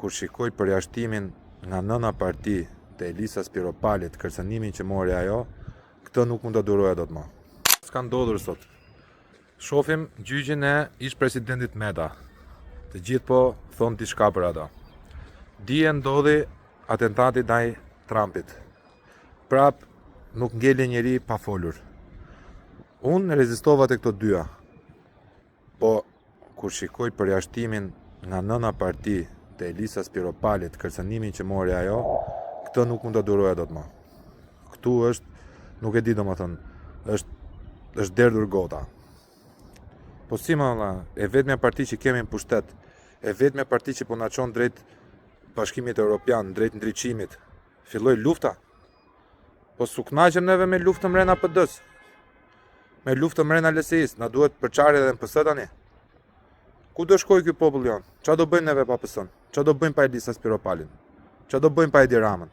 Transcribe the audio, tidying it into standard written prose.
kur shikoj përjashtimin nga nëna parti të Elisa Spiropalit, kërcënimin që mori ajo, këtë nuk mund të duroja dot më. S'ka ndodhur sot. Shohim gjyqjen e ish presidentit Meta. Të gjithë po thonë diçka për ata. Dije ndodhi atentati ndaj Trumpit. Prap nuk ngeli njeri pa folur. Unë rezistova të këto dyja. Po kur shikoj përjashtimin nga nëna parti të Elisa Spiropalit, kërcënimin që mori ajo, këtë nuk mund të duroja dot më. Këtu është, nuk e di domethënë, është derdhur gota. Po si më valla, e vetmja parti që kemi në pushtet, e vetmja parti që po na çon drejt Bashkimit Evropian, drejt ndriçimit, filloi lufta. Po s'u kënaqem neve me luftën mrena PD-s. Me luftën mrena LSI-s, na duhet përçarje edhe në PS tani. Ku do shkoj ky popull jon? Çfarë do bëjnë neve pa PS-n? Çfarë do bëjnë pa Elisa Spiropalin? Çfarë do bëjnë pa Edi Ramën?